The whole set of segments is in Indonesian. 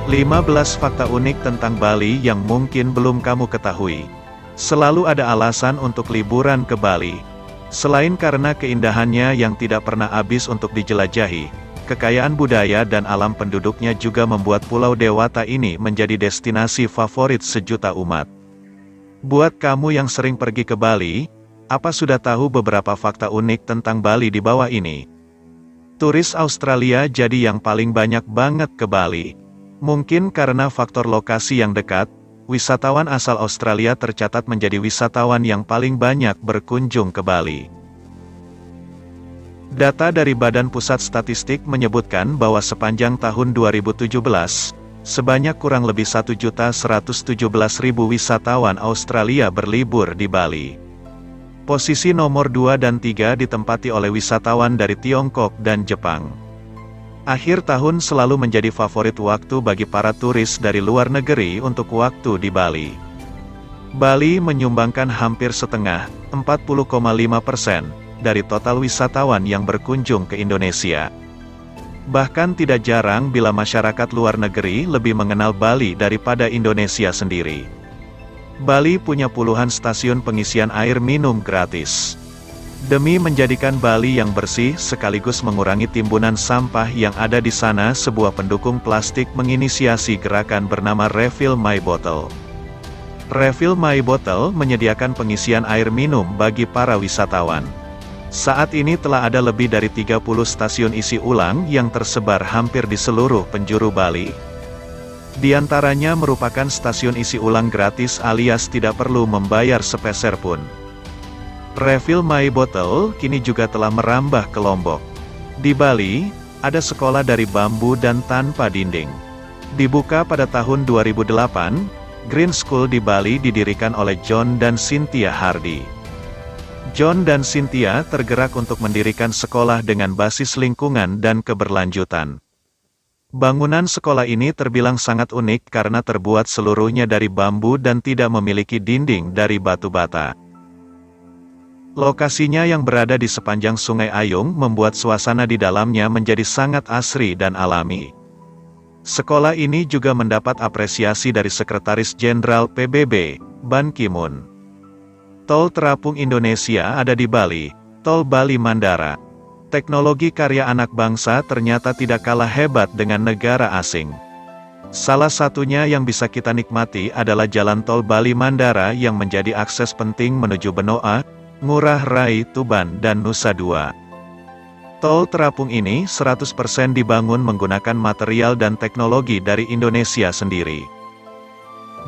15 fakta unik tentang Bali yang mungkin belum kamu ketahui. Selalu ada alasan untuk liburan ke Bali. Selain karena keindahannya yang tidak pernah habis untuk dijelajahi, kekayaan budaya dan alam penduduknya juga membuat Pulau Dewata ini menjadi destinasi favorit sejuta umat. Buat kamu yang sering pergi ke Bali, apa sudah tahu beberapa fakta unik tentang Bali di bawah ini? Turis Australia jadi yang paling banyak banget ke Bali. Mungkin karena faktor lokasi yang dekat, wisatawan asal Australia tercatat menjadi wisatawan yang paling banyak berkunjung ke Bali. Data dari Badan Pusat Statistik menyebutkan bahwa sepanjang tahun 2017, sebanyak kurang lebih 1.117.000 wisatawan Australia berlibur di Bali. Posisi nomor 2 dan 3 ditempati oleh wisatawan dari Tiongkok dan Jepang. Akhir tahun selalu menjadi favorit waktu bagi para turis dari luar negeri untuk waktu di Bali. Bali menyumbangkan hampir setengah, 40,5%, dari total wisatawan yang berkunjung ke Indonesia. Bahkan tidak jarang bila masyarakat luar negeri lebih mengenal Bali daripada Indonesia sendiri. Bali punya puluhan stasiun pengisian air minum gratis. Demi menjadikan Bali yang bersih sekaligus mengurangi timbunan sampah yang ada di sana, sebuah pendukung plastik menginisiasi gerakan bernama Refill My Bottle. Refill My Bottle menyediakan pengisian air minum bagi para wisatawan. Saat ini telah ada lebih dari 30 stasiun isi ulang yang tersebar hampir di seluruh penjuru Bali. Di antaranya merupakan stasiun isi ulang gratis alias tidak perlu membayar sepeser pun. Refill My Bottle kini juga telah merambah ke Lombok. Di Bali, ada sekolah dari bambu dan tanpa dinding. Dibuka pada tahun 2008, Green School di Bali didirikan oleh John dan Cynthia Hardy. John dan Cynthia tergerak untuk mendirikan sekolah dengan basis lingkungan dan keberlanjutan. Bangunan sekolah ini terbilang sangat unik karena terbuat seluruhnya dari bambu dan tidak memiliki dinding dari batu bata. Lokasinya yang berada di sepanjang Sungai Ayung membuat suasana di dalamnya menjadi sangat asri dan alami. Sekolah ini juga mendapat apresiasi dari Sekretaris Jenderal PBB, Ban Ki-moon. Tol terapung Indonesia ada di Bali, Tol Bali Mandara. Teknologi karya anak bangsa ternyata tidak kalah hebat dengan negara asing. Salah satunya yang bisa kita nikmati adalah Jalan Tol Bali Mandara yang menjadi akses penting menuju Benoa, Ngurah Rai, Tuban, dan Nusa Dua. Tol terapung ini 100% dibangun menggunakan material dan teknologi dari Indonesia sendiri.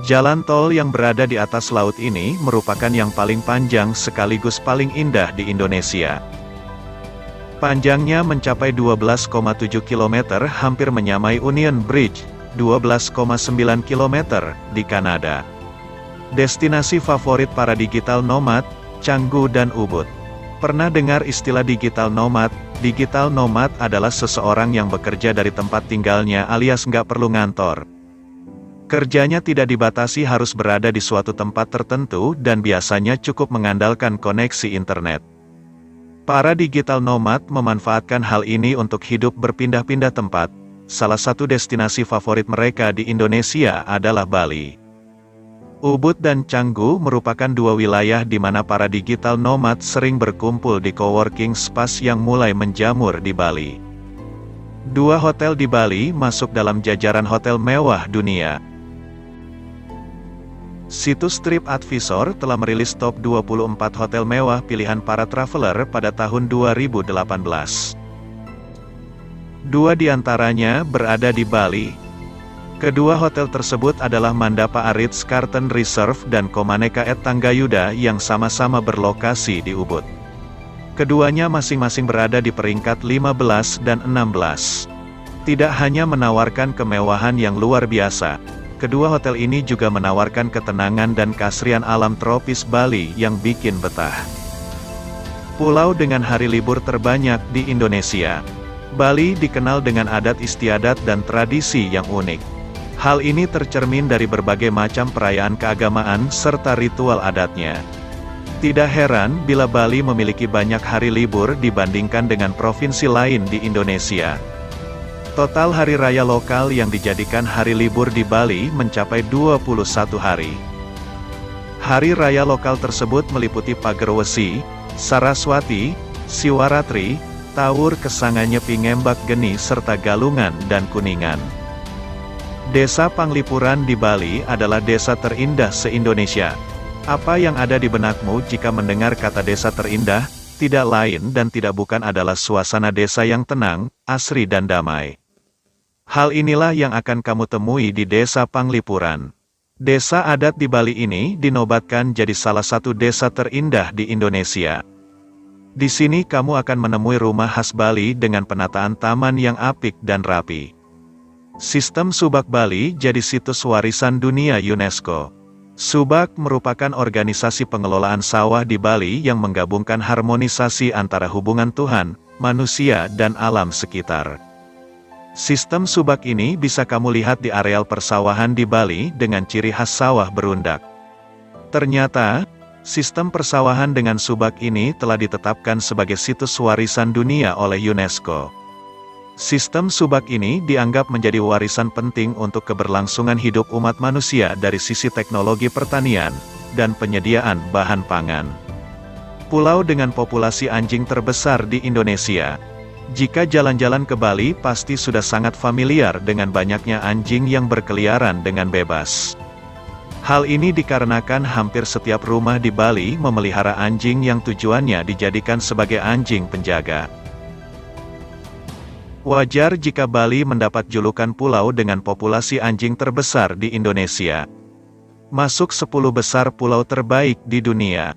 Jalan tol yang berada di atas laut ini merupakan yang paling panjang sekaligus paling indah di Indonesia. Panjangnya mencapai 12,7 km, hampir menyamai Union Bridge, 12,9 km, di Kanada. Destinasi favorit para digital nomad, Canggu dan Ubud. Pernah dengar istilah digital nomad? Digital nomad adalah seseorang yang bekerja dari tempat tinggalnya alias nggak perlu ngantor. Kerjanya tidak dibatasi harus berada di suatu tempat tertentu dan biasanya cukup mengandalkan koneksi internet. Para digital nomad memanfaatkan hal ini untuk hidup berpindah-pindah tempat. Salah satu destinasi favorit mereka di Indonesia adalah Bali. Ubud dan Canggu merupakan dua wilayah di mana para digital nomad sering berkumpul di coworking space yang mulai menjamur di Bali. Dua hotel di Bali masuk dalam jajaran hotel mewah dunia. Situs TripAdvisor telah merilis top 24 hotel mewah pilihan para traveler pada tahun 2018. Dua di antaranya berada di Bali. Kedua hotel tersebut adalah Mandapa Ritz-Carlton Reserve dan Komaneka at Tanggayuda yang sama-sama berlokasi di Ubud. Keduanya masing-masing berada di peringkat 15 dan 16. Tidak hanya menawarkan kemewahan yang luar biasa, kedua hotel ini juga menawarkan ketenangan dan keasrian alam tropis Bali yang bikin betah. Pulau dengan hari libur terbanyak di Indonesia. Bali dikenal dengan adat istiadat dan tradisi yang unik. Hal ini tercermin dari berbagai macam perayaan keagamaan serta ritual adatnya. Tidak heran bila Bali memiliki banyak hari libur dibandingkan dengan provinsi lain di Indonesia. Total hari raya lokal yang dijadikan hari libur di Bali mencapai 21 hari. Hari raya lokal tersebut meliputi Pager Wesi, Saraswati, Siwaratri, Tawur Kesanganyepi Ngembak Geni serta Galungan dan Kuningan. Desa Panglipuran di Bali adalah desa terindah se-Indonesia. Apa yang ada di benakmu jika mendengar kata desa terindah? Tidak lain dan tidak bukan adalah suasana desa yang tenang, asri dan damai. Hal inilah yang akan kamu temui di Desa Panglipuran. Desa adat di Bali ini dinobatkan jadi salah satu desa terindah di Indonesia. Di sini kamu akan menemui rumah khas Bali dengan penataan taman yang apik dan rapi. Sistem Subak Bali jadi situs warisan dunia UNESCO. Subak merupakan organisasi pengelolaan sawah di Bali yang menggabungkan harmonisasi antara hubungan Tuhan, manusia dan alam sekitar. Sistem Subak ini bisa kamu lihat di areal persawahan di Bali dengan ciri khas sawah berundak. Ternyata, sistem persawahan dengan Subak ini telah ditetapkan sebagai situs warisan dunia oleh UNESCO. Sistem Subak ini dianggap menjadi warisan penting untuk keberlangsungan hidup umat manusia dari sisi teknologi pertanian dan penyediaan bahan pangan. Pulau dengan populasi anjing terbesar di Indonesia. Jika jalan-jalan ke Bali pasti sudah sangat familiar dengan banyaknya anjing yang berkeliaran dengan bebas. Hal ini dikarenakan hampir setiap rumah di Bali memelihara anjing yang tujuannya dijadikan sebagai anjing penjaga. Wajar jika Bali mendapat julukan pulau dengan populasi anjing terbesar di Indonesia. Masuk 10 besar pulau terbaik di dunia.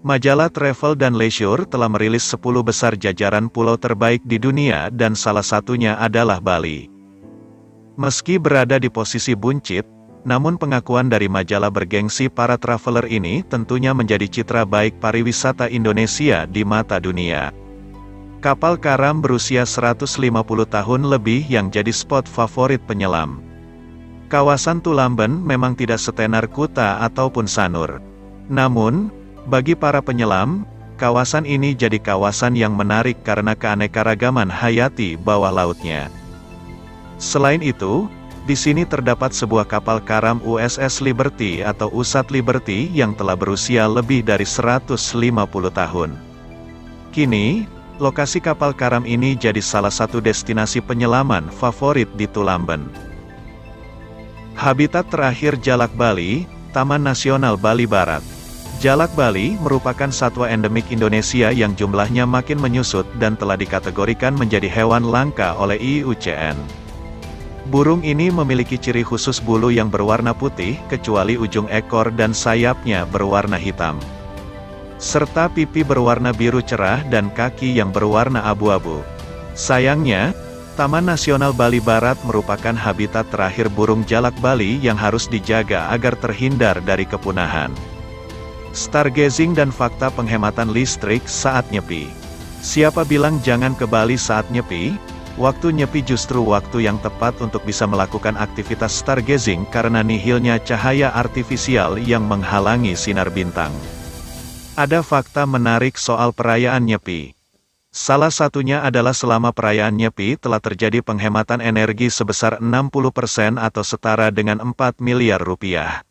Majalah Travel dan Leisure telah merilis 10 besar jajaran pulau terbaik di dunia dan salah satunya adalah Bali. Meski berada di posisi buncit, namun pengakuan dari majalah bergengsi para traveler ini tentunya menjadi citra baik pariwisata Indonesia di mata dunia. Kapal karam berusia 150 tahun lebih yang jadi spot favorit penyelam. Kawasan Tulamben memang tidak setenar Kuta ataupun Sanur. Namun, bagi para penyelam, kawasan ini jadi kawasan yang menarik karena keanekaragaman hayati bawah lautnya. Selain itu, di sini terdapat sebuah kapal karam USS Liberty atau USAT Liberty yang telah berusia lebih dari 150 tahun. Kini, lokasi kapal karam ini jadi salah satu destinasi penyelaman favorit di Tulamben. Habitat terakhir jalak Bali, Taman Nasional Bali Barat. Jalak Bali merupakan satwa endemik Indonesia yang jumlahnya makin menyusut dan telah dikategorikan menjadi hewan langka oleh IUCN. Burung ini memiliki ciri khusus bulu yang berwarna putih, kecuali ujung ekor dan sayapnya berwarna hitam. Serta pipi berwarna biru cerah dan kaki yang berwarna abu-abu. Sayangnya, Taman Nasional Bali Barat merupakan habitat terakhir burung jalak Bali yang harus dijaga agar terhindar dari kepunahan. Stargazing dan fakta penghematan listrik saat nyepi. Siapa bilang jangan ke Bali saat nyepi? Waktu nyepi justru waktu yang tepat untuk bisa melakukan aktivitas stargazing karena nihilnya cahaya artifisial yang menghalangi sinar bintang. Ada fakta menarik soal perayaan nyepi. Salah satunya adalah selama perayaan nyepi telah terjadi penghematan energi sebesar 60% atau setara dengan 4 miliar rupiah.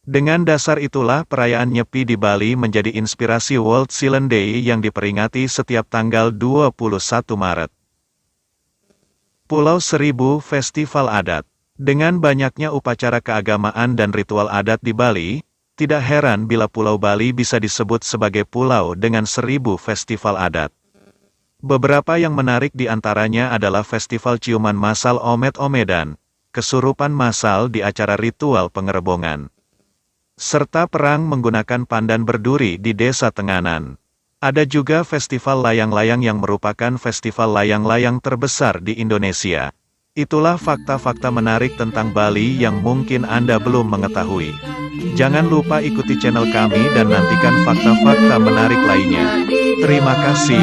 Dengan dasar itulah perayaan nyepi di Bali menjadi inspirasi World Silent Day yang diperingati setiap tanggal 21 Maret. Pulau Seribu Festival Adat. Dengan banyaknya upacara keagamaan dan ritual adat di Bali, tidak heran bila Pulau Bali bisa disebut sebagai pulau dengan 1000 festival adat. Beberapa yang menarik di antaranya adalah Festival Ciuman Massal Omet-Omedan, kesurupan massal di acara ritual pengerebongan, serta perang menggunakan pandan berduri di Desa Tenganan. Ada juga Festival Layang-Layang yang merupakan festival layang-layang terbesar di Indonesia. Itulah fakta-fakta menarik tentang Bali yang mungkin Anda belum mengetahui. Jangan lupa ikuti channel kami dan nantikan fakta-fakta menarik lainnya. Terima kasih.